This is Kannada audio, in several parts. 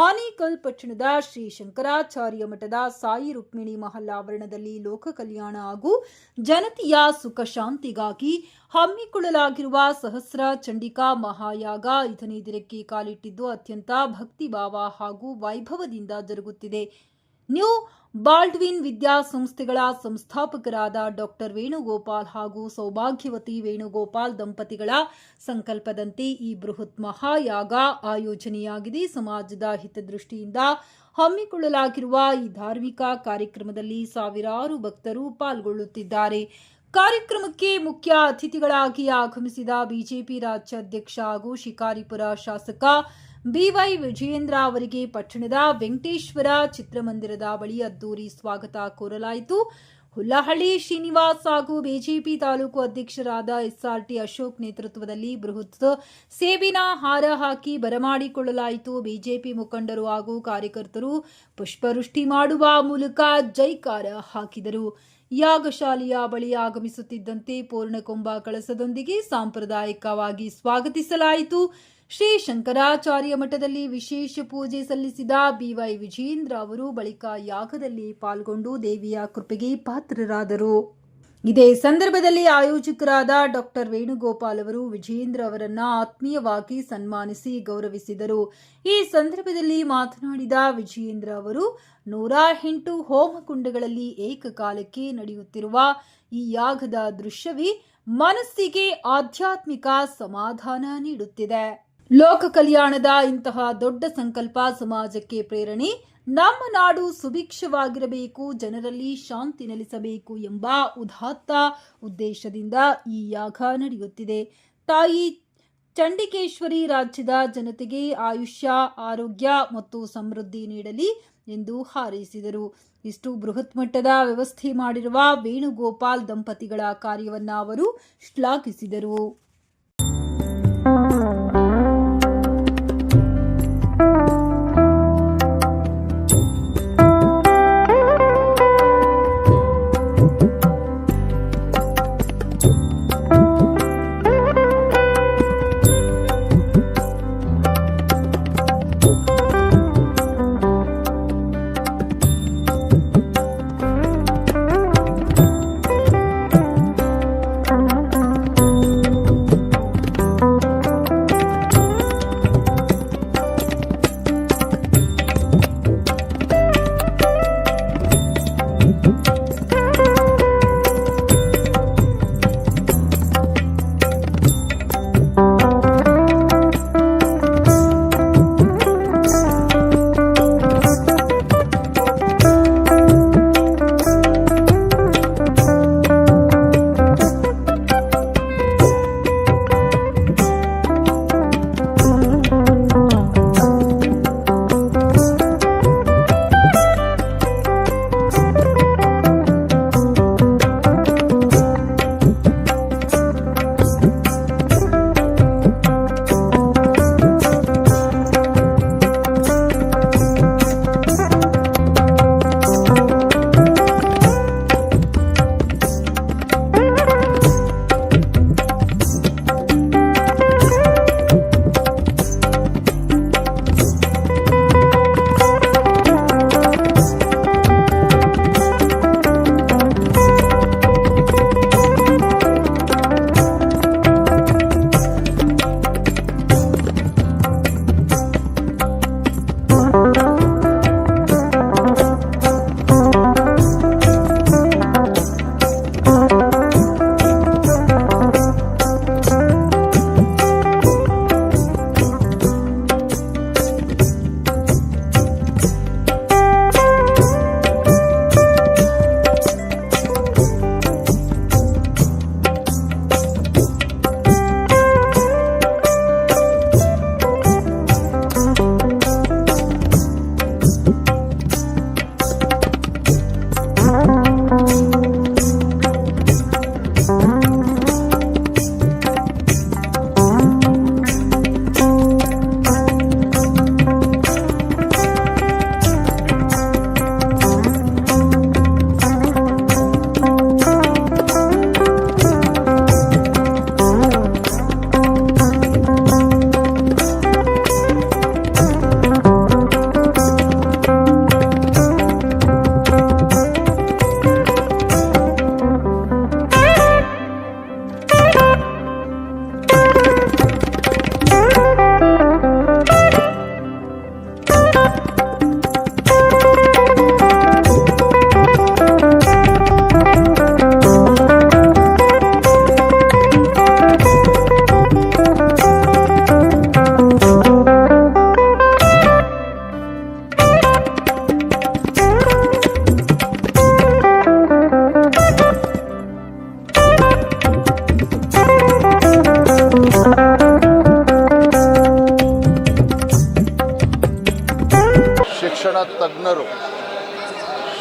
ಆನೇಕಲ್ ಪಟ್ಟಣದ ಶ್ರೀ ಶಂಕರಾಚಾರ್ಯ ಮಠದ ಸಾಯಿ ರುಕ್ಮಿಣಿ ಮಹಲ್ ಆವರಣದಲ್ಲಿ ಲೋಕ ಕಲ್ಯಾಣ ಹಾಗೂ ಜನತೆಯ ಸುಖ ಶಾಂತಿಗಾಗಿ ಹಮ್ಮಿಕೊಳ್ಳಲಾಗಿರುವ ಸಹಸ್ರ ಚಂಡಿಕಾ ಮಹಾಯಾಗ 5ನೇ ದಿನಕ್ಕೆ ಕಾಲಿಟ್ಟಿದ್ದು ಅತ್ಯಂತ ಭಕ್ತಿಭಾವ ಹಾಗೂ ವೈಭವದಿಂದ ಜರುಗುತ್ತಿದೆ. ನ್ಯೂ ಬಾಲ್ಡ್ವಿನ್ ವಿದ್ಯಾಸಂಸ್ಥೆಗಳ ಸಂಸ್ಥಾಪಕರಾದ ಡಾಕ್ಟರ್ ವೇಣುಗೋಪಾಲ್ ಹಾಗೂ ಸೌಭಾಗ್ಯವತಿ ವೇಣುಗೋಪಾಲ್ ದಂಪತಿಗಳ ಸಂಕಲ್ಪದಂತೆ ಈ ಬೃಹತ್ ಮಹಾಯಾಗ ಆಯೋಜನೆಯಾಗಿದೆ. ಸಮಾಜದ ಹಿತದೃಷ್ಟಿಯಿಂದ ಹಮ್ಮಿಕೊಳ್ಳಲಾಗಿರುವ ಈ ಧಾರ್ಮಿಕ ಕಾರ್ಯಕ್ರಮದಲ್ಲಿ ಸಾವಿರಾರು ಭಕ್ತರು ಪಾಲ್ಗೊಳ್ಳುತ್ತಿದ್ದಾರೆ. ಕಾರ್ಯಕ್ರಮಕ್ಕೆ ಮುಖ್ಯ ಅತಿಥಿಗಳಾಗಿ ಆಗಮಿಸಿದ ಬಿಜೆಪಿ ರಾಜ್ಯಾಧ್ಯಕ್ಷ ಹಾಗೂ ಶಿಕಾರಿಪುರ ಶಾಸಕ ಬಿವೈ ವಿಜಯೇಂದ್ರ ಅವರಿಗೆ ಪಟ್ಟಣದ ವೆಂಕಟೇಶ್ವರ ಚಿತ್ರಮಂದಿರದ ಬಳಿ ಅದ್ದೂರಿ ಸ್ವಾಗತ ಕೋರಲಾಯಿತು. ಹುಲ್ಲಹಳ್ಳಿ ಶ್ರೀನಿವಾಸ್ ಹಾಗೂ ಬಿಜೆಪಿ ತಾಲೂಕು ಅಧ್ಯಕ್ಷರಾದ ಎಸ್ಆರ್ಟಿ ಅಶೋಕ್ ನೇತೃತ್ವದಲ್ಲಿ ಬೃಹತ್ ಸೇಬಿನ ಹಾರ ಹಾಕಿ ಬರಮಾಡಿಕೊಳ್ಳಲಾಯಿತು. ಬಿಜೆಪಿ ಮುಖಂಡರು ಹಾಗೂ ಕಾರ್ಯಕರ್ತರು ಪುಷ್ಪವೃಷ್ಟಿ ಮಾಡುವ ಮೂಲಕ ಜೈಕಾರ ಹಾಕಿದರು. ಯಾಗಶಾಲೆಯ ಬಳಿ ಆಗಮಿಸುತ್ತಿದ್ದಂತೆ ಪೂರ್ಣಕುಂಭ ಕಳಸದೊಂದಿಗೆ ಸಾಂಪ್ರದಾಯಿಕವಾಗಿ ಸ್ವಾಗತಿಸಲಾಯಿತು. ಶ್ರೀ ಶಂಕರಾಚಾರ್ಯ ಮಠದಲ್ಲಿ ವಿಶೇಷ ಪೂಜೆ ಸಲ್ಲಿಸಿದ ಬಿವೈ ವಿಜಯೇಂದ್ರ ಅವರು ಬಳಿಕ ಯಾಗದಲ್ಲಿ ಪಾಲ್ಗೊಂಡು ದೇವಿಯ ಕೃಪೆಗೆ ಪಾತ್ರರಾದರು. ಇದೇ ಸಂದರ್ಭದಲ್ಲಿ ಆಯೋಜಕರಾದ ಡಾಕ್ಟರ್ ವೇಣುಗೋಪಾಲ್ ಅವರು ವಿಜಯೇಂದ್ರ ಅವರನ್ನ ಆತ್ಮೀಯವಾಗಿ ಸನ್ಮಾನಿಸಿ ಗೌರವಿಸಿದರು. ಈ ಸಂದರ್ಭದಲ್ಲಿ ಮಾತನಾಡಿದ ವಿಜಯೇಂದ್ರ ಅವರು 108 ಹೋಮಕುಂಡಗಳಲ್ಲಿ ಏಕಕಾಲಕ್ಕೆ ನಡೆಯುತ್ತಿರುವ ಈ ಯಾಗದ ದೃಶ್ಯವೇ ಮನಸ್ಸಿಗೆ ಆಧ್ಯಾತ್ಮಿಕ ಸಮಾಧಾನ ನೀಡುತ್ತಿದೆ. ಲೋಕ ಕಲ್ಯಾಣದ ಇಂತಹ ದೊಡ್ಡ ಸಂಕಲ್ಪ ಸಮಾಜಕ್ಕೆ ಪ್ರೇರಣೆ. ನಮ್ಮ ನಾಡು ಸುಭಿಕ್ಷವಾಗಿರಬೇಕು, ಜನರಲ್ಲಿ ಶಾಂತಿ ನೆಲೆಸಬೇಕು ಎಂಬ ಉದಾತ್ತ ಉದ್ದೇಶದಿಂದ ಈ ಯಾಗ ನಡೆಯುತ್ತಿದೆ. ತಾಯಿ ಚಂಡಿಕೇಶ್ವರಿ ರಾಜ್ಯದ ಜನತೆಗೆ ಆಯುಷ್ಯ, ಆರೋಗ್ಯ ಮತ್ತು ಸಮೃದ್ಧಿ ನೀಡಲಿ ಎಂದು ಹಾರೈಸಿದರು. ಇಷ್ಟು ಬೃಹತ್ ಮಟ್ಟದ ವ್ಯವಸ್ಥೆ ಮಾಡಿರುವ ವೇಣುಗೋಪಾಲ್ ದಂಪತಿಗಳ ಕಾರ್ಯವನ್ನು ಅವರು ಶ್ಲಾಘಿಸಿದರು.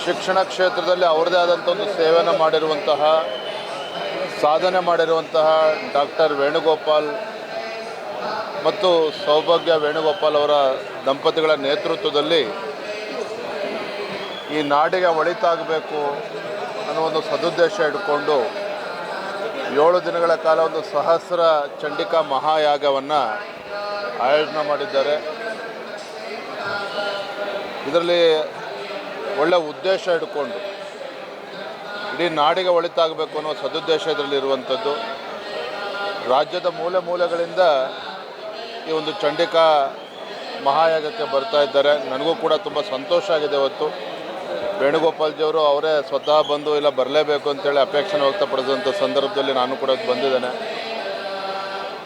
ಶಿಕ್ಷಣ ಕ್ಷೇತ್ರದಲ್ಲಿ ಅವರದೇ ಆದಂಥ ಒಂದು ಸೇವೆಯನ್ನು ಮಾಡಿರುವಂತಹ, ಸಾಧನೆ ಮಾಡಿರುವಂತಹ ಡಾಕ್ಟರ್ ವೇಣುಗೋಪಾಲ್ ಮತ್ತು ಸೌಭಾಗ್ಯ ವೇಣುಗೋಪಾಲ್ ಅವರ ದಂಪತಿಗಳ ನೇತೃತ್ವದಲ್ಲಿ ಈ ನಾಡಿಗೆ ಒಳಿತಾಗಬೇಕು ಅನ್ನೋ ಒಂದು ಸದುದ್ದೇಶ ಇಟ್ಕೊಂಡು 7 ದಿನಗಳ ಕಾಲ ಒಂದು ಸಹಸ್ರ ಚಂಡಿಕಾ ಮಹಾಯಾಗವನ್ನು ಆಯೋಜನೆ ಮಾಡಿದ್ದಾರೆ. ಇದರಲ್ಲಿ ಒಳ್ಳೆಯ ಉದ್ದೇಶ ಇಟ್ಕೊಂಡು ಇಡೀ ನಾಡಿಗೆ ಒಳಿತಾಗಬೇಕು ಅನ್ನೋ ಸದುದ್ದೇಶ ಇದರಲ್ಲಿ ಇರುವಂಥದ್ದು. ರಾಜ್ಯದ ಮೂಲೆ ಮೂಲೆಗಳಿಂದ ಈ ಒಂದು ಚಂಡಿಕಾ ಮಹಾಯಾಗಕ್ಕೆ ಬರ್ತಾ ಇದ್ದಾರೆ. ನನಗೂ ಕೂಡ ತುಂಬ ಸಂತೋಷ ಆಗಿದೆ. ಇವತ್ತು ವೇಣುಗೋಪಾಲ್ಜಿಯವರು ಅವರೇ ಸ್ವತಃ ಬಂದು ಇಲ್ಲ ಬರಲೇಬೇಕು ಅಂತೇಳಿ ಅಪೇಕ್ಷೆನ ವ್ಯಕ್ತಪಡಿಸಿದಂಥ ಸಂದರ್ಭದಲ್ಲಿ ನಾನು ಕೂಡ ಬಂದಿದ್ದೇನೆ.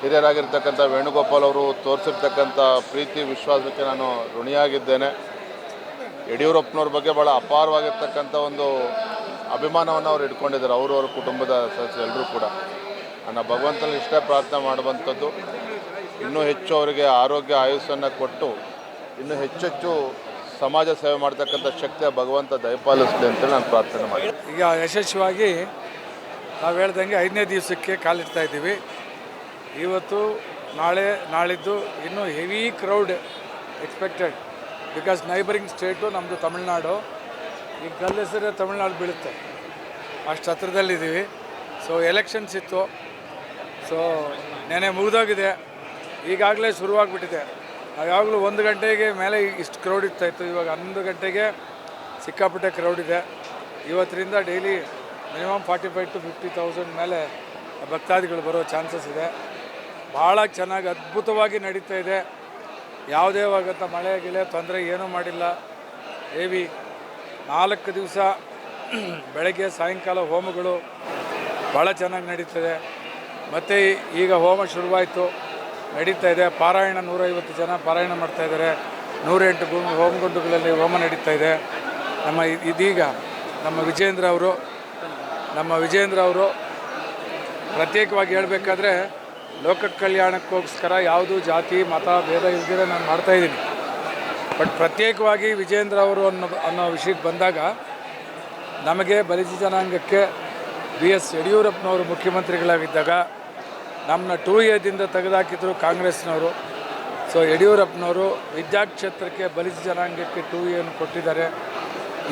ಹಿರಿಯರಾಗಿರ್ತಕ್ಕಂಥ ವೇಣುಗೋಪಾಲ್ ಅವರು ತೋರಿಸಿರ್ತಕ್ಕಂಥ ಪ್ರೀತಿ ವಿಶ್ವಾಸಕ್ಕೆ ನಾನು ಋಣಿಯಾಗಿದ್ದೇನೆ. ಯಡಿಯೂರಪ್ಪನವ್ರ ಬಗ್ಗೆ ಭಾಳ ಅಪಾರವಾಗಿರ್ತಕ್ಕಂಥ ಒಂದು ಅಭಿಮಾನವನ್ನು ಅವ್ರು ಇಟ್ಕೊಂಡಿದ್ದಾರೆ, ಅವರವರ ಕುಟುಂಬದ ಸದಸ್ಯರು ಎಲ್ಲರೂ ಕೂಡ. ನಾನು ಭಗವಂತನಲ್ಲಿ ಇಷ್ಟೇ ಪ್ರಾರ್ಥನೆ ಮಾಡುವಂಥದ್ದು, ಇನ್ನೂ ಹೆಚ್ಚು ಅವರಿಗೆ ಆರೋಗ್ಯ ಆಯುಸ್ಸನ್ನು ಕೊಟ್ಟು ಇನ್ನೂ ಹೆಚ್ಚೆಚ್ಚು ಸಮಾಜ ಸೇವೆ ಮಾಡ್ತಕ್ಕಂಥ ಶಕ್ತಿಯ ಭಗವಂತ ದಯಪಾಲಿಸಲಿ ಅಂತೇಳಿ ನಾನು ಪ್ರಾರ್ಥನೆ ಮಾಡಿ. ಈಗ ಯಶಸ್ವಿಯಾಗಿ ನಾವು ಹೇಳ್ದಂಗೆ 5ನೇ ದಿವಸಕ್ಕೆ ಕಾಲಿಡ್ತಾ ಇದ್ದೀವಿ. ಇವತ್ತು ನಾಳೆ ನಾಳಿದ್ದು ಇನ್ನೂ heavy crowd expected. Because neighbouring state ನಮ್ಮದು ತಮಿಳ್ನಾಡು. ಈಗ ಕಲ್ಲೆಸರೆ ತಮಿಳ್ನಾಡು ಬೀಳುತ್ತೆ, ಅಷ್ಟು ಹತ್ರದಲ್ಲಿದ್ದೀವಿ. ಸೊ ಎಲೆಕ್ಷನ್ಸ್ ಇತ್ತು, ಸೊ ನೆನೆ ಮುಗಿದೋಗಿದೆ, ಈಗಾಗಲೇ ಶುರುವಾಗ್ಬಿಟ್ಟಿದೆ. ನಾವು ಯಾವಾಗಲೂ 1 ಗಂಟೆಗೆ ಮೇಲೆ ಇಷ್ಟು ಕ್ರೌಡ್ ಇರ್ತಾಯಿತ್ತು, ಇವಾಗ 11 ಗಂಟೆಗೆ ಸಿಕ್ಕಾಪಟ್ಟೆ ಕ್ರೌಡ್ ಇದೆ. ಇವತ್ತರಿಂದ ಡೈಲಿ ಮಿನಿಮಮ್ 45,000 to 50,000 ಮೇಲೆ ಭಕ್ತಾದಿಗಳು ಬರೋ ಚಾನ್ಸಸ್ ಇದೆ. ಭಾಳ ಚೆನ್ನಾಗಿ ಅದ್ಭುತವಾಗಿ ನಡೀತಾ ಇದೆ. ಯಾವುದೇ ಆಗಂತ ಮಳೆ ಗಿಳೆ ತೊಂದರೆ ಏನೂ ಮಾಡಿಲ್ಲ. ದೇವಿ 4 ದಿವಸ ಬೆಳಗ್ಗೆ ಸಾಯಂಕಾಲ ಹೋಮಗಳು ಭಾಳ ಚೆನ್ನಾಗಿ ನಡೀತದೆ. ಮತ್ತು ಈಗ ಹೋಮ ಶುರುವಾಯಿತು, ನಡೀತಾ ಇದೆ. ಪಾರಾಯಣ 150 ಜನ ಪಾರಾಯಣ ಮಾಡ್ತಾಯಿದ್ದಾರೆ. 108 ಹೋಮಗುಂಡುಗಳಲ್ಲಿ ಹೋಮ ನಡೀತಾ ಇದೆ. ಇದೀಗ ನಮ್ಮ ವಿಜೇಂದ್ರ ಅವರು ಪ್ರತ್ಯೇಕವಾಗಿ ಹೇಳಬೇಕಾದ್ರೆ ಲೋಕ ಕಲ್ಯಾಣಕ್ಕೋಸ್ಕರ ಯಾವುದೂ ಜಾತಿ ಮತ ಭೇದ ಇಲ್ದಿರ ನಾನು ಮಾಡ್ತಾಯಿದ್ದೀನಿ. ಬಟ್ ಪ್ರತ್ಯೇಕವಾಗಿ ವಿಜೇಂದ್ರ ಅವರು ಅನ್ನೋ ವಿಷಯಕ್ಕೆ ಬಂದಾಗ ನಮಗೆ ಬಲಿಜ ಜನಾಂಗಕ್ಕೆ BS ಯಡಿಯೂರಪ್ಪನವರು ಮುಖ್ಯಮಂತ್ರಿಗಳಾಗಿದ್ದಾಗ ನಮ್ಮನ್ನ 2A ತೆಗೆದುಹಾಕಿದ್ರು ಕಾಂಗ್ರೆಸ್ನವರು. ಸೊ ಯಡಿಯೂರಪ್ಪನವರು ವಿದ್ಯಾಕ್ಷೇತ್ರಕ್ಕೆ ಬಲಿಜ ಜನಾಂಗಕ್ಕೆ 2A ಕೊಟ್ಟಿದ್ದಾರೆ.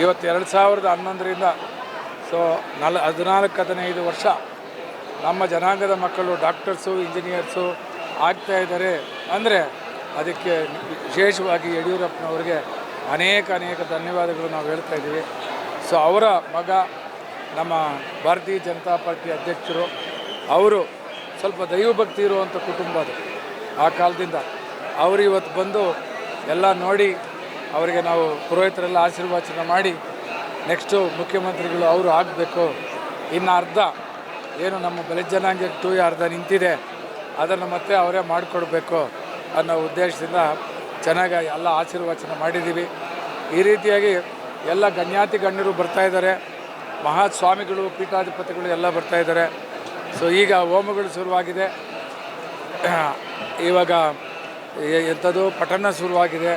ಇವತ್ತು 2011ರಿಂದ ಸೊ 14-15 ವರ್ಷ ನಮ್ಮ ಜನಾಂಗದ ಮಕ್ಕಳು ಡಾಕ್ಟರ್ಸು ಇಂಜಿನಿಯರ್ಸು ಆಗ್ತಾಯಿದ್ದಾರೆ. ಅಂದರೆ ಅದಕ್ಕೆ ವಿಶೇಷವಾಗಿ ಯಡಿಯೂರಪ್ಪನವ್ರಿಗೆ ಅನೇಕ ಧನ್ಯವಾದಗಳು ನಾವು ಹೇಳ್ತಾ ಇದ್ದೀವಿ. ಸೊ ಅವರ ಮಗ ನಮ್ಮ ಭಾರತೀಯ ಜನತಾ ಪಾರ್ಟಿ ಅಧ್ಯಕ್ಷರು, ಅವರು ಸ್ವಲ್ಪ ದೈವಭಕ್ತಿ ಇರುವಂಥ ಕುಟುಂಬ ಅದು. ಆ ಕಾಲದಿಂದ ಅವರು ಇವತ್ತು ಬಂದು ಎಲ್ಲ ನೋಡಿ ಅವರಿಗೆ ನಾವು ಪುರೋಹಿತರೆಲ್ಲ ಆಶೀರ್ವಚನ ಮಾಡಿ ನೆಕ್ಸ್ಟು ಮುಖ್ಯಮಂತ್ರಿಗಳು ಅವರು ಆಗಬೇಕು. ಇನ್ನು ಅರ್ಧ ಏನು ನಮ್ಮ ಬಲಿಜ ಜನಾಂಗಕ್ಕೆ 2A ಅರ್ಧ ನಿಂತಿದೆ, ಅದನ್ನು ಮತ್ತೆ ಅವರೇ ಮಾಡಿಕೊಡ್ಬೇಕು ಅನ್ನೋ ಉದ್ದೇಶದಿಂದ ಚೆನ್ನಾಗಿ ಎಲ್ಲ ಆಶೀರ್ವಚನ ಮಾಡಿದ್ದೀವಿ. ಈ ರೀತಿಯಾಗಿ ಎಲ್ಲ ಗಣ್ಯರು ಬರ್ತಾಯಿದ್ದಾರೆ, ಮಹಾಸ್ವಾಮಿಗಳು ಪೀಠಾಧಿಪತಿಗಳು ಎಲ್ಲ ಬರ್ತಾಯಿದ್ದಾರೆ. ಸೊ ಈಗ ಹೋಮಗಳು ಶುರುವಾಗಿದೆ, ಇವಾಗ ಎಂಥದ್ದು ಪಠಣ ಶುರುವಾಗಿದೆ,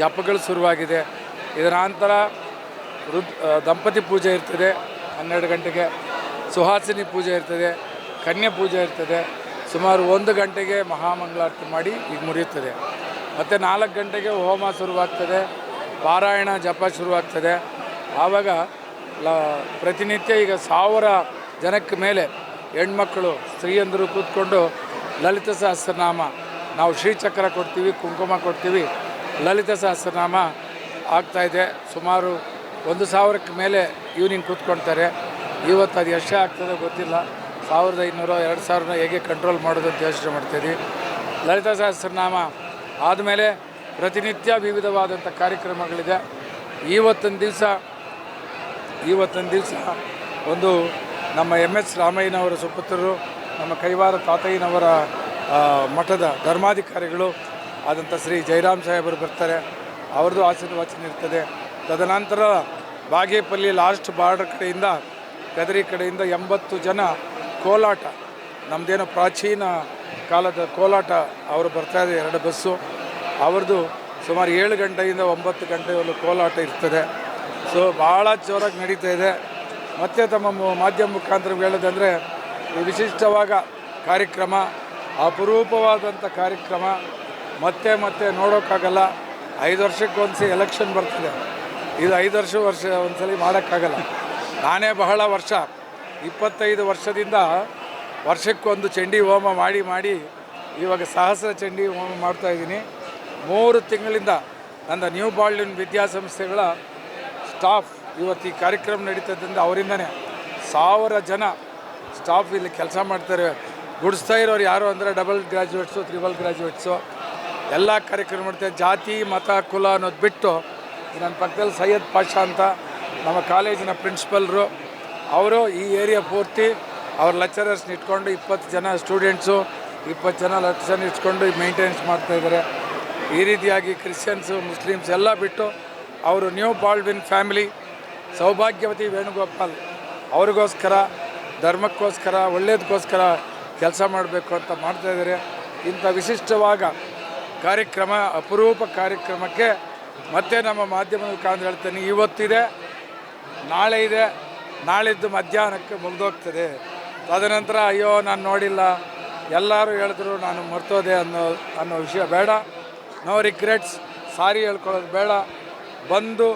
ಜಪಗಳು ಶುರುವಾಗಿದೆ. ಇದರ ನಂತರ ದಂಪತಿ ಪೂಜೆ ಇರ್ತದೆ 12 ಗಂಟೆಗೆ, ಸುಹಾಸಿನಿ ಪೂಜೆ ಇರ್ತದೆ, ಕನ್ಯೆ ಪೂಜೆ ಇರ್ತದೆ. ಸುಮಾರು 1 ಗಂಟೆಗೆ ಮಹಾಮಂಗಳಾರತಿ ಮಾಡಿ ಈಗ ಮುರಿಯುತ್ತದೆ. ಮತ್ತು 4 ಗಂಟೆಗೆ ಹೋಮ ಶುರುವಾಗ್ತದೆ, ಪಾರಾಯಣ ಜಪ ಶುರುವಾಗ್ತದೆ. ಆವಾಗ ಪ್ರತಿನಿತ್ಯ ಈಗ 1000 ಜನಕ್ಕೆ ಮೇಲೆ ಹೆಣ್ಮಕ್ಕಳು ಸ್ತ್ರೀಯಂದರು ಕೂತ್ಕೊಂಡು ಲಲಿತ ಸಹಸ್ರನಾಮ, ನಾವು ಶ್ರೀಚಕ್ರ ಕೊಡ್ತೀವಿ, ಕುಂಕುಮ ಕೊಡ್ತೀವಿ, ಲಲಿತ ಸಹಸ್ರನಾಮ ಆಗ್ತಾಯಿದೆ. ಸುಮಾರು 1000ಕ್ಕೆ ಮೇಲೆ ಈವ್ನಿಂಗ್ ಕೂತ್ಕೊಳ್ತಾರೆ. ಇವತ್ತು ಅದು ಎಷ್ಟು ಆಗ್ತದೆ ಗೊತ್ತಿಲ್ಲ, 1500 2000 ಹೇಗೆ ಕಂಟ್ರೋಲ್ ಮಾಡೋದು ಅಂತ ಯೋಚನೆ ಮಾಡ್ತಾಯಿದ್ವಿ. ಲಲಿತ ಸಹಸ್ರನಾಮ ಆದಮೇಲೆ ಪ್ರತಿನಿತ್ಯ ವಿವಿಧವಾದಂಥ ಕಾರ್ಯಕ್ರಮಗಳಿದೆ. ಇವತ್ತೊಂದು ದಿವಸ ಒಂದು ನಮ್ಮ MS ರಾಮಯ್ಯನವರ ಸುಪುತ್ರರು, ನಮ್ಮ ಕೈವಾರ ತಾತಯ್ಯನವರ ಮಠದ ಧರ್ಮಾಧಿಕಾರಿಗಳು ಆದಂಥ ಶ್ರೀ ಜಯರಾಮ್ ಸಾಹೇಬರು ಬರ್ತಾರೆ, ಅವ್ರದ್ದು ಆಶೀರ್ವಚನ ಇರ್ತದೆ. ತದನಂತರ ಬಾಗೇಪಲ್ಲಿ ಲಾಸ್ಟ್ ಬಾರ್ಡರ್ ಕಡೆಯಿಂದ ಕದರಿ ಕಡೆಯಿಂದ 80 ಜನ ಕೋಲಾಟ, ನಮ್ಮದೇನೋ ಪ್ರಾಚೀನ ಕಾಲದ ಕೋಲಾಟ ಅವರು ಬರ್ತಾಯಿದೆ, 2 ಬಸ್ಸು ಅವ್ರದ್ದು. ಸುಮಾರು 7 ಗಂಟೆಯಿಂದ 9 ಗಂಟೆವರೆಗೂ ಕೋಲಾಟ ಇರ್ತದೆ. ಸೊ ಭಾಳ ಜೋರಾಗಿ ನಡೀತಾ ಇದೆ. ಮತ್ತು ತಮ್ಮ ಮಾಧ್ಯಮ ಮುಖಾಂತರ ಹೇಳೋದಂದರೆ ಈ ವಿಶಿಷ್ಟವಾದ ಕಾರ್ಯಕ್ರಮ, ಅಪರೂಪವಾದಂಥ ಕಾರ್ಯಕ್ರಮ ಮತ್ತೆ ಮತ್ತೆ ನೋಡೋಕ್ಕಾಗಲ್ಲ. 5 ವರ್ಷಕ್ಕೊಂದ್ಸರಿ ಎಲೆಕ್ಷನ್ ಬರ್ತಿದೆ, ಇದು 5 ವರ್ಷ ಒಂದ್ಸಲಿ ಮಾಡೋಕ್ಕಾಗಲ್ಲ. ನಾನೇ ಬಹಳ ವರ್ಷ 25 ವರ್ಷದಿಂದ ವರ್ಷಕ್ಕೊಂದು ಚಂಡಿ ಹೋಮ ಮಾಡಿ ಇವಾಗ ಸಹಸ್ರ ಚಂಡಿ ಹೋಮ ಮಾಡ್ತಾಯಿದ್ದೀನಿ. 3 ತಿಂಗಳಿಂದ ನನ್ನ ನ್ಯೂ ಬಾಲ್ಯೂನ್ ವಿದ್ಯಾಸಂಸ್ಥೆಗಳ ಸ್ಟಾಫ್ ಇವತ್ತು ಈ ಕಾರ್ಯಕ್ರಮ ನಡೀತದ್ರಿಂದ ಅವರಿಂದನೇ 1000 ಜನ ಸ್ಟಾಫ್ ಇಲ್ಲಿ ಕೆಲಸ ಮಾಡ್ತಾರೆ. ಗುಡಿಸ್ತಾ ಇರೋರು ಯಾರು ಅಂದರೆ ಡಬಲ್ ಗ್ರ್ಯಾಜುಯೇಟ್ಸು, ತ್ರಿಬಲ್ ಗ್ರ್ಯಾಜುಯೇಟ್ಸು ಎಲ್ಲ ಕಾರ್ಯಕ್ರಮ ಮಾಡ್ತಾರೆ. ಜಾತಿ ಮತ ಕುಲ ಅನ್ನೋದು ಬಿಟ್ಟು ನನ್ನ ಪಕ್ಕದಲ್ಲಿ ಸೈಯದ್ ಪಾಷಾ ಅಂತ ನಮ್ಮ ಕಾಲೇಜಿನ ಪ್ರಿನ್ಸಿಪಲ್ರು, ಅವರು ಈ ಏರಿಯಾ ಪೂರ್ತಿ ಅವ್ರ ಲೆಕ್ಚರರ್ಸ್ನ ಇಟ್ಕೊಂಡು 20 ಜನ ಸ್ಟೂಡೆಂಟ್ಸು 20 ಜನ ಲೆಕ್ಚರ್ನ ಇಟ್ಕೊಂಡು ಮೇಂಟೆನೆನ್ಸ್ ಮಾಡ್ತಾಯಿದ್ದಾರೆ. ಈ ರೀತಿಯಾಗಿ ಕ್ರಿಶ್ಚಿಯನ್ಸು ಮುಸ್ಲಿಮ್ಸ್ ಎಲ್ಲ ಬಿಟ್ಟು ಅವರು ನ್ಯೂ ಬಾಲ್ವಿನ್ ಫ್ಯಾಮಿಲಿ ಸೌಭಾಗ್ಯವತಿ ವೇಣುಗೋಪಾಲ್ ಅವ್ರಿಗೋಸ್ಕರ ಧರ್ಮಕ್ಕೋಸ್ಕರ ಒಳ್ಳೆಯದಕ್ಕೋಸ್ಕರ ಕೆಲಸ ಮಾಡಬೇಕು ಅಂತ ಮಾಡ್ತಾಯಿದ್ದಾರೆ. ಇಂಥ ವಿಶಿಷ್ಟವಾದ ಕಾರ್ಯಕ್ರಮ, ಅಪರೂಪ ಕಾರ್ಯಕ್ರಮಕ್ಕೆ ಮತ್ತೆ ನಮ್ಮ ಮಾಧ್ಯಮ ಮುಖಾಂತರ ಹೇಳ್ತೇನೆ, ಇವತ್ತಿದೆ, ನಾಳೆ ಇದೆ, ನಾಳಿದ್ದು ಮಧ್ಯಾಹ್ನಕ್ಕೆ ಮುಗಿದೋಗ್ತದೆ. ತದನಂತರ ಅಯ್ಯೋ ನಾನು ನೋಡಿಲ್ಲ, ಎಲ್ಲರೂ ಹೇಳಿದ್ರು ನಾನು ಮರ್ತೋದೆ ಅನ್ನೋ ವಿಷಯ ಬೇಡ. ನೋ ರಿಗ್ರೆಟ್ಸ್, ಸಾರಿ ಹೇಳ್ಕೊಳ್ಳೋದು ಬೇಡ. ಬಂದು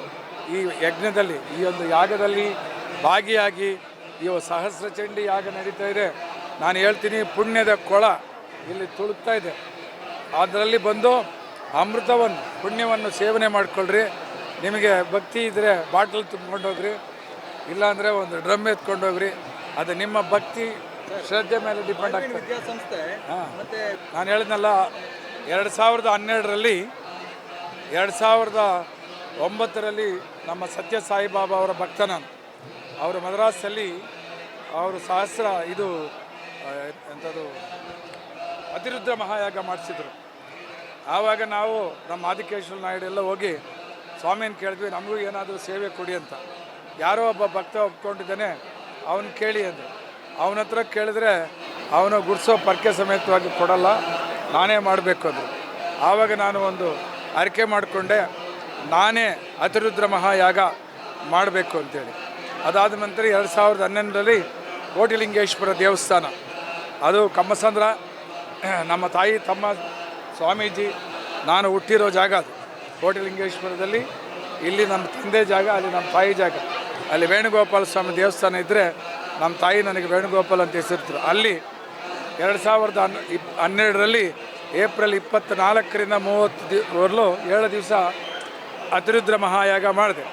ಈ ಯಜ್ಞದಲ್ಲಿ, ಈ ಒಂದು ಯಾಗದಲ್ಲಿ ಭಾಗಿಯಾಗಿ ಈ ಸಹಸ್ರ ಚಂಡಿ ಯಾಗ ನಡೀತಾ ಇದೆ. ನಾನು ಹೇಳ್ತೀನಿ, ಪುಣ್ಯದ ಕೊಳ ಇಲ್ಲಿ ತುಳುಕ್ತಾ ಇದೆ. ಅದರಲ್ಲಿ ಬಂದು ಅಮೃತವನ್ನು ಪುಣ್ಯವನ್ನು ಸೇವನೆ ಮಾಡಿಕೊಳ್ಳ್ರಿ. ನಿಮಗೆ ಭಕ್ತಿ ಇದ್ದರೆ ಬಾಟ್ಲ್ ತುಂಬ್ಕೊಂಡೋಗ್ರಿ, ಇಲ್ಲಾಂದರೆ ಒಂದು ಡ್ರಮ್ ಎತ್ಕೊಂಡೋಗ್ರಿ. ಅದು ನಿಮ್ಮ ಭಕ್ತಿ ಶ್ರದ್ಧೆ ಮೇಲೆ ಡಿಪೆಂಡ್ ಆಗ್ತದೆ. ಹಾಂ, ನಾನು ಹೇಳಿದ್ನಲ್ಲ, 2012ರಲ್ಲಿ 2009ರಲ್ಲಿ ನಮ್ಮ ಸತ್ಯ ಸಾಯಿಬಾಬಾ ಅವರ ಭಕ್ತ ನಾನು. ಅವರು ಮದ್ರಾಸಲ್ಲಿ ಅವರು ಸಹಸ್ರ ಇದು ಎಂಥದ್ದು ಅತಿರುದ್ರ ಮಹಾಯಾಗ ಮಾಡಿಸಿದ್ರು. ಆವಾಗ ನಾವು ನಮ್ಮ ಆದಿಕೇಶ್ವರ ನಾಯ್ಡು ಎಲ್ಲ ಹೋಗಿ ಸ್ವಾಮಿಯನ್ನು ಕೇಳಿದ್ವಿ, ನಮಗೂ ಏನಾದರೂ ಸೇವೆ ಕೊಡಿ ಅಂತ. ಯಾರೋ ಒಬ್ಬ ಭಕ್ತ ಒಪ್ಕೊಂಡಿದ್ದಾನೆ, ಅವನು ಕೇಳಿ ಅಂದರು. ಅವನ ಹತ್ರ ಕೇಳಿದ್ರೆ ಅವನು ಗುಡಿಸೋ ಪರ್ಕೆ ಸಮೇತವಾಗಿ ಕೊಡಲ್ಲ, ನಾನೇ ಮಾಡಬೇಕು ಅಂದರು. ಆವಾಗ ನಾನು ಒಂದು ಅರಿಕೆ ಮಾಡಿಕೊಂಡೆ, ನಾನೇ ಅತಿರುದ್ರ ಮಹಾಯಾಗ ಮಾಡಬೇಕು ಅಂತೇಳಿ. ಅದಾದ ನಂತರ 2011ರಲ್ಲಿ ಕೋಟಿಲಿಂಗೇಶ್ವರ ದೇವಸ್ಥಾನ, ಅದು ಕಮ್ಮಸಂದ್ರ, ನಮ್ಮ ತಾಯಿ ತಮ್ಮ ಸ್ವಾಮೀಜಿ ನಾನು ಹುಟ್ಟಿರೋ ಜಾಗ ಅದು ಕೋಟಿಲಿಂಗೇಶ್ವರದಲ್ಲಿ. ಇಲ್ಲಿ ನಮ್ಮ ತಂದೆ ಜಾಗ, ಅಲ್ಲಿ ನಮ್ಮ ತಾಯಿ ಜಾಗ. ಅಲ್ಲಿ ವೇಣುಗೋಪಾಲ ಸ್ವಾಮಿ ದೇವಸ್ಥಾನ ಇದ್ದರೆ ನಮ್ಮ ತಾಯಿ ನನಗೆ ವೇಣುಗೋಪಾಲ್ ಅಂತ ಹೆಸರಿದ್ರು. ಅಲ್ಲಿ 2012ರಲ್ಲಿ ಏಪ್ರಿಲ್ 24ರಿಂದ 30ವರೆಗೂ 7 ದಿವಸ ಅತಿರುದ್ರ ಮಹಾಯಾಗ ಮಾಡಿದೆ.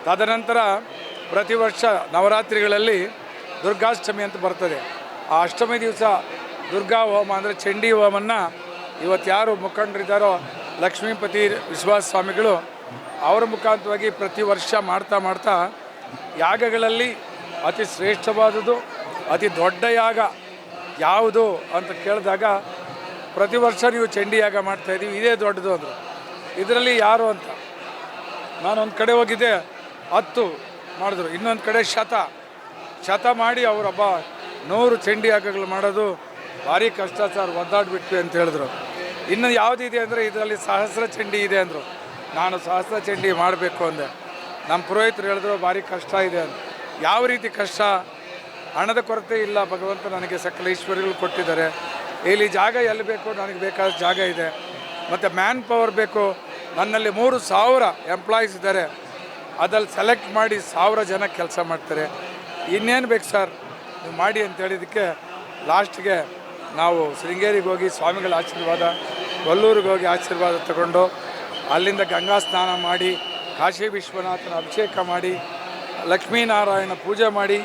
ತದನಂತರ ಪ್ರತಿ ವರ್ಷ ನವರಾತ್ರಿಗಳಲ್ಲಿ ದುರ್ಗಾಷ್ಟಮಿ ಅಂತ ಬರ್ತದೆ. ಆ ಅಷ್ಟಮಿ ದಿವಸ ದುರ್ಗಾ ಹೋಮ ಅಂದರೆ ಚಂಡಿ ಹೋಮನ್ನು ಇವತ್ತು ಯಾರು ಮುಖಂಡರಿದ್ದಾರೋ ಲಕ್ಷ್ಮೀಪತಿ ವಿಶ್ವಾಸ ಸ್ವಾಮಿಗಳು, ಅವರ ಮುಖಾಂತರವಾಗಿ ಪ್ರತಿ ವರ್ಷ ಮಾಡ್ತಾ ಯಾಗಗಳಲ್ಲಿ ಅತಿ ಶ್ರೇಷ್ಠವಾದುದು, ಅತಿ ದೊಡ್ಡ ಯಾಗ ಯಾವುದು ಅಂತ ಕೇಳಿದಾಗ ಪ್ರತಿ ವರ್ಷ ನೀವು ಚಂಡಿ ಯಾಗ ಮಾಡ್ತಾಯಿದ್ದೀವಿ, ಇದೇ ದೊಡ್ಡದು ಅಂದರು. ಇದರಲ್ಲಿ ಯಾರು ಅಂತ ನಾನೊಂದು ಕಡೆ ಹೋಗಿದ್ದೆ, 10 ಮಾಡಿದ್ರು, ಇನ್ನೊಂದು ಕಡೆ ಶತ ಮಾಡಿ ಅವರೊಬ್ಬ 100 ಚಂಡಿ ಯಾಗಗಳು ಮಾಡೋದು ಭಾರಿ ಕಷ್ಟ ಸರ್, ಒದ್ದಾಡಿಬಿಟ್ವಿ ಅಂತ ಹೇಳಿದ್ರು. ಇನ್ನು ಯಾವುದಿದೆ ಅಂದರೆ ಇದರಲ್ಲಿ ಸಹಸ್ರ ಚಂಡಿ ಇದೆ ಅಂದರು. ನಾನು ಸಹಸ್ರ ಚಂಡಿ ಮಾಡಬೇಕು ಅಂದೆ. ನಮ್ಮ ಪುರೋಹಿತರು ಹೇಳಿದ್ರು ಭಾರಿ ಕಷ್ಟ ಇದೆ ಅಂತ. ಯಾವ ರೀತಿ ಕಷ್ಟ? ಹಣದ ಕೊರತೆ ಇಲ್ಲ, ಭಗವಂತ ನನಗೆ ಸಕಲ ಐಶ್ವರ್ಯಗಳು ಕೊಟ್ಟಿದ್ದಾರೆ. ಇಲ್ಲಿ ಜಾಗ ಎಲ್ಲಿ ಬೇಕು, ನನಗೆ ಬೇಕಾದ ಜಾಗ ಇದೆ. ಮತ್ತು ಮ್ಯಾನ್ ಪವರ್ ಬೇಕು. ನನ್ನಲ್ಲಿ 3000 ಎಂಪ್ಲಾಯೀಸ್ ಇದ್ದಾರೆ. ಅದಲ್ಲಿ ಸೆಲೆಕ್ಟ್ ಮಾಡಿ 1000 ಜನ ಕೆಲಸ ಮಾಡ್ತಾರೆ. ಇನ್ನೇನು ಬೇಕು ಸರ್ ನೀವು ಮಾಡಿ ಅಂತ ಹೇಳಿದ್ದಕ್ಕೆ ಲಾಸ್ಟ್ಗೆ ನಾವು ಶೃಂಗೇರಿಗೆ ಹೋಗಿ ಸ್ವಾಮಿಗಳ ಆಶೀರ್ವಾದ, ಕೊಲ್ಲೂರಿಗೆ ಹೋಗಿ ಆಶೀರ್ವಾದ ತಗೊಂಡು ಅಲ್ಲಿಂದ ಗಂಗಾ ಸ್ನಾನ ಮಾಡಿ, ಕಾಶಿ ವಿಶ್ವನಾಥನ ಅಭಿಷೇಕ ಮಾಡಿ, ಲಕ್ಷ್ಮೀನಾರಾಯಣ ಪೂಜೆ ಮಾಡಿ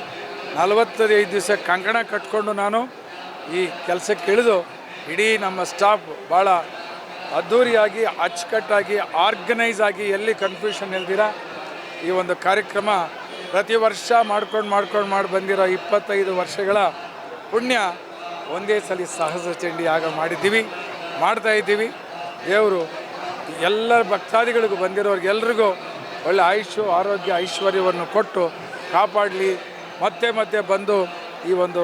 45 ದಿವಸ ಕಂಕಣ ಕಟ್ಕೊಂಡು ನಾನು ಈ ಕೆಲಸಕ್ಕೆ ಇಳಿದು ಇಡೀ ನಮ್ಮ ಸ್ಟಾಫ್ ಭಾಳ ಅದ್ಧೂರಿಯಾಗಿ ಅಚ್ಚುಕಟ್ಟಾಗಿ ಆರ್ಗನೈಸ್ ಆಗಿ ಎಲ್ಲಿ ಕನ್ಫ್ಯೂಷನ್ ಇಲ್ದಿರ ಈ ಒಂದು ಕಾರ್ಯಕ್ರಮ ಪ್ರತಿ ವರ್ಷ ಮಾಡ್ಕೊಂಡು ಬಂದಿರೋ 25 ವರ್ಷಗಳ ಪುಣ್ಯ ಒಂದೇ ಸಲ ಸಹಸ್ರ ಚಂಡಿ ಯಾಗ ಮಾಡ್ತಾಯಿದ್ದೀವಿ. ದೇವರು ಎಲ್ಲ ಭಕ್ತಾದಿಗಳಿಗೂ ಬಂದಿರೋರಿಗೆಲ್ರಿಗೂ ಒಳ್ಳೆ ಆಯುಷ್ಯ ಆರೋಗ್ಯ ಐಶ್ವರ್ಯವನ್ನು ಕೊಟ್ಟು ಕಾಪಾಡಲಿ. ಮತ್ತೆ ಬಂದು ಈ ಒಂದು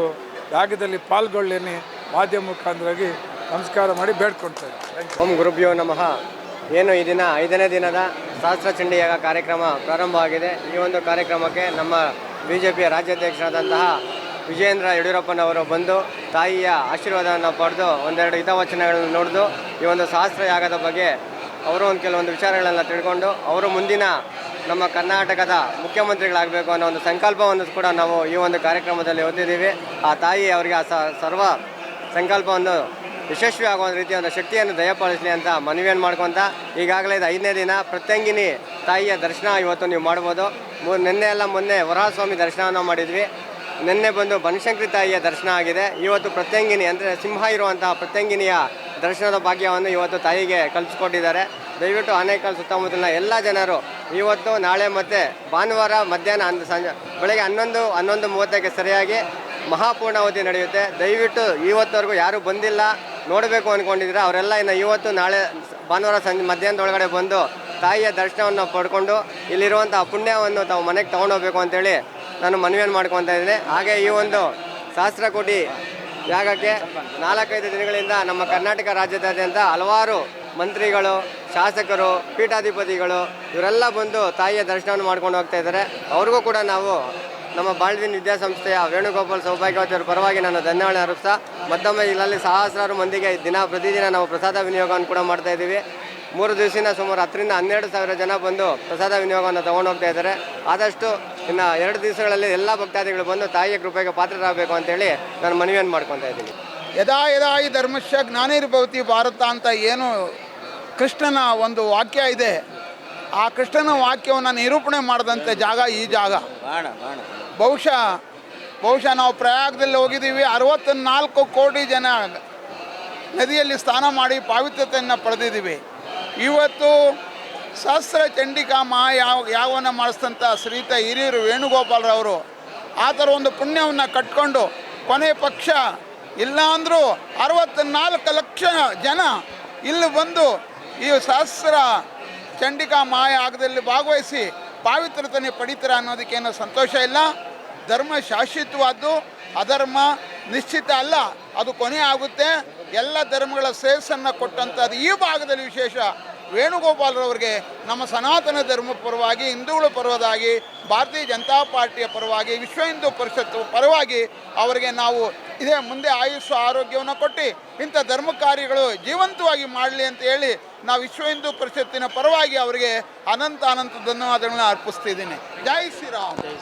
ಯಾಗದಲ್ಲಿ ಪಾಲ್ಗೊಳ್ಳೇನೆ ಮಾಧ್ಯಮ ಮುಖಾಂತರವಾಗಿ ನಮಸ್ಕಾರ ಮಾಡಿ ಬೇಡ್ಕೊಳ್ತಾರೆ. ಓಂ ಗುರುಭ್ಯೋ ನಮಃ. ಏನು ಈ ದಿನ 5ನೇ ದಿನದ ಸಹಸ್ರ ಚಂಡಿ ಯಾಗ ಕಾರ್ಯಕ್ರಮ ಪ್ರಾರಂಭವಾಗಿದೆ. ಈ ಒಂದು ಕಾರ್ಯಕ್ರಮಕ್ಕೆ ನಮ್ಮ BJPಯ ರಾಜ್ಯಾಧ್ಯಕ್ಷರಾದಂತಹ ವಿಜಯೇಂದ್ರ ಯಡಿಯೂರಪ್ಪನವರು ಬಂದು ತಾಯಿಯ ಆಶೀರ್ವಾದವನ್ನು ಪಡೆದು ಒಂದೆರಡು ಹಿತವಚನಗಳನ್ನು ನುಡಿದು ಈ ಒಂದು ಸಹಸ್ರ ಯಾಗದ ಬಗ್ಗೆ ಅವರು ಒಂದು ಕೆಲವೊಂದು ವಿಚಾರಗಳನ್ನು ತಿಳ್ಕೊಂಡು ಅವರು ಮುಂದಿನ ನಮ್ಮ ಕರ್ನಾಟಕದ ಮುಖ್ಯಮಂತ್ರಿಗಳಾಗಬೇಕು ಅನ್ನೋ ಒಂದು ಸಂಕಲ್ಪವನ್ನು ಕೂಡ ನಾವು ಈ ಒಂದು ಕಾರ್ಯಕ್ರಮದಲ್ಲಿ ಹೊಂದಿದ್ದೀವಿ. ಆ ತಾಯಿ ಅವರಿಗೆ ಆ ಸರ್ವ ಸಂಕಲ್ಪವನ್ನು ಯಶಸ್ವಿ ಆಗುವ ರೀತಿಯ ಒಂದು ಶಕ್ತಿಯನ್ನು ದಯಪಾಲಿಸಲಿ ಅಂತ ಮನವಿಯನ್ನು ಮಾಡ್ಕೊತ ಈಗಾಗಲೇ ಇದು 5ನೇ ದಿನ ಪ್ರತ್ಯಂಗಿನಿ ತಾಯಿಯ ದರ್ಶನ ಇವತ್ತು ನೀವು ಮಾಡ್ಬೋದು. ಮೊನ್ನೆ ವರಹಸ್ವಾಮಿ ದರ್ಶನವನ್ನು ಮಾಡಿದ್ವಿ. ನಿನ್ನೆ ಬಂದು ಬನಶಂಕರಿ ತಾಯಿಯ ದರ್ಶನ ಆಗಿದೆ. ಇವತ್ತು ಪ್ರತ್ಯಂಗಿನಿ ಅಂದರೆ ಸಿಂಹ ಇರುವಂತಹ ಪ್ರತ್ಯಂಗಿನಿಯ ದರ್ಶನದ ಭಾಗ್ಯವನ್ನು ಇವತ್ತು ತಾಯಿಗೆ ಕಲ್ಪಿಸ್ಕೊಟ್ಟಿದ್ದಾರೆ. ದಯವಿಟ್ಟು ಆನೇಕಲ್ ಸುತ್ತಮುತ್ತಲಿನ ಎಲ್ಲ ಜನರು ಇವತ್ತು ನಾಳೆ ಮತ್ತು ಭಾನುವಾರ ಮಧ್ಯಾಹ್ನ ಬೆಳಗ್ಗೆ 11:30ಕ್ಕೆ ಸರಿಯಾಗಿ ಮಹಾಪೂರ್ಣಾವತಿ ನಡೆಯುತ್ತೆ. ದಯವಿಟ್ಟು ಇವತ್ತವರೆಗೂ ಯಾರು ಬಂದಿಲ್ಲ ನೋಡಬೇಕು ಅಂದ್ಕೊಂಡಿದ್ರೆ ಅವರೆಲ್ಲ ಇನ್ನು ಇವತ್ತು ನಾಳೆ ಭಾನುವಾರ ಮಧ್ಯಾಹ್ನದೊಳಗಡೆ ಬಂದು ತಾಯಿಯ ದರ್ಶನವನ್ನು ಪಡ್ಕೊಂಡು ಇಲ್ಲಿರುವಂಥ ಪುಣ್ಯವನ್ನು ತಾವು ಮನೆಗೆ ತೊಗೊಂಡೋಗ್ಬೇಕು ಅಂತೇಳಿ ನಾನು ಮನವಿಯನ್ನು ಮಾಡ್ಕೊತಾ ಇದ್ದೀನಿ. ಹಾಗೆ ಈ ಒಂದು ಸಹಸ್ರಕೋಟಿ ಯಾಗಕ್ಕೆ 4-5 ದಿನಗಳಿಂದ ನಮ್ಮ ಕರ್ನಾಟಕ ರಾಜ್ಯದಾದ್ಯಂತ ಹಲವಾರು ಮಂತ್ರಿಗಳು, ಶಾಸಕರು, ಪೀಠಾಧಿಪತಿಗಳು ಇವರೆಲ್ಲ ಬಂದು ತಾಯಿಯ ದರ್ಶನವನ್ನು ಮಾಡ್ಕೊಂಡು ಹೋಗ್ತಾ ಇದ್ದಾರೆ. ಅವ್ರಿಗೂ ಕೂಡ ನಾವು ನಮ್ಮ ಬಾಳ್ವಿನ್ ವಿದ್ಯಾಸಂಸ್ಥೆಯ ವೇಣುಗೋಪಾಲ್ ಸೌಭಾಗ್ಯವತಿಯವರ ಪರವಾಗಿ ನಾನು ಧನ್ಯವಾದ ಅರ್ಪಿಸ್ತಾ ಮತ್ತೊಮ್ಮೆ ಇಲ್ಲಲ್ಲಿ ಸಹಸ್ರಾರು ಮಂದಿಗೆ ಪ್ರತಿದಿನ ನಾವು ಪ್ರಸಾದ ವಿನಿಯೋಗವನ್ನು ಕೂಡ ಮಾಡ್ತಾ ಇದ್ದೀವಿ. 3 ದಿವಸದಿಂದ ಸುಮಾರು 10ರಿಂದ 12,000 ಜನ ಬಂದು ಪ್ರಸಾದ ವಿನಿಯೋಗವನ್ನು ತೊಗೊಂಡು ಹೋಗ್ತಾ ಇದ್ದಾರೆ. ಆದಷ್ಟು ಇನ್ನು 2 ದಿವಸಗಳಲ್ಲಿ ಎಲ್ಲ ಭಕ್ತಾದಿಗಳು ಬಂದು ತಾಯಿಯ ಕೃಪೆಗೆ ಪಾತ್ರರಾಗಬೇಕು ಅಂತೇಳಿ ನಾನು ಮನವಿಯನ್ನು ಮಾಡ್ಕೊತಾ ಇದ್ದೀನಿ. ಯದಾ ಯದಾ ಈ ಧರ್ಮಶ್ಯ ಜ್ಞಾನಿರ್ಭವತಿ ಭಾರತ ಅಂತ ಏನು ಕೃಷ್ಣನ ಒಂದು ವಾಕ್ಯ ಇದೆ, ಆ ಕೃಷ್ಣನ ವಾಕ್ಯವನ್ನು ನಿರೂಪಣೆ ಮಾಡಿದಂಥ ಜಾಗ ಈ ಜಾಗ. ಬಹುಶಃ ನಾವು ಪ್ರಯಾಗದಲ್ಲಿ ಹೋಗಿದ್ದೀವಿ. 64 ಕೋಟಿ ಜನ ನದಿಯಲ್ಲಿ ಸ್ನಾನ ಮಾಡಿ ಪಾವಿತ್ರತೆಯನ್ನು ಪಡೆದಿದ್ದೀವಿ. ಇವತ್ತು ಸಹಸ್ರ ಚಂಡಿಕಾ ಯಾಗವನ್ನು ಮಾಡಿಸಿದಂಥ ಶ್ರೀಯುತ ಹಿರಿಯೂರು ವೇಣುಗೋಪಾಲರವರು ಆ ಥರ ಒಂದು ಪುಣ್ಯವನ್ನು ಕಟ್ಕೊಂಡು ಕೊನೆ ಪಕ್ಷ ಇಲ್ಲ ಅಂದರೂ 64 ಲಕ್ಷ ಜನ ಇಲ್ಲಿ ಬಂದು ಈ ಸಹಸ್ರ ಚಂಡಿಕಾ ಯಾಗದಲ್ಲಿ ಭಾಗವಹಿಸಿ ಪಾವಿತ್ರತೆಯನ್ನು ಪಡಿತಾರೆ ಅನ್ನೋದಕ್ಕೇನು ಸಂತೋಷ ಇಲ್ಲ. ಧರ್ಮ ಶಾಶ್ವತವಾದ್ದು, ಅಧರ್ಮ ನಿಶ್ಚಿತ ಅಲ್ಲ, ಅದು ಕೊನೆ ಆಗುತ್ತೆ. ಎಲ್ಲ ಧರ್ಮಗಳ ಶ್ರೇಯಸ್ಸನ್ನು ಕೊಟ್ಟಂಥದ್ದು ಈ ಭಾಗದಲ್ಲಿ ವಿಶೇಷ ವೇಣುಗೋಪಾಲರವರಿಗೆ ನಮ್ಮ ಸನಾತನ ಧರ್ಮ ಪರವಾಗಿ, ಹಿಂದೂಗಳ ಪರವಾಗಿ, ಭಾರತೀಯ ಜನತಾ ಪಾರ್ಟಿಯ ಪರವಾಗಿ, ವಿಶ್ವ ಹಿಂದೂ ಪರಿಷತ್ತು ಪರವಾಗಿ ಅವರಿಗೆ ನಾವು ಇದೇ ಮುಂದೆ ಆಯುಷ್ಯ ಆರೋಗ್ಯವನ್ನು ಕೊಟ್ಟು ಇಂಥ ಧರ್ಮ ಕಾರ್ಯಗಳು ಜೀವಂತವಾಗಿ ಮಾಡಲಿ ಅಂತ ಹೇಳಿ ನಾವು ವಿಶ್ವ ಹಿಂದೂ ಪರಿಷತ್ತಿನ ಪರವಾಗಿ ಅವರಿಗೆ ಅನಂತ ಧನ್ಯವಾದಗಳನ್ನ ಅರ್ಪಿಸ್ತಿದ್ದೀನಿ. ಜೈ ಶ್ರೀರಾಮ್.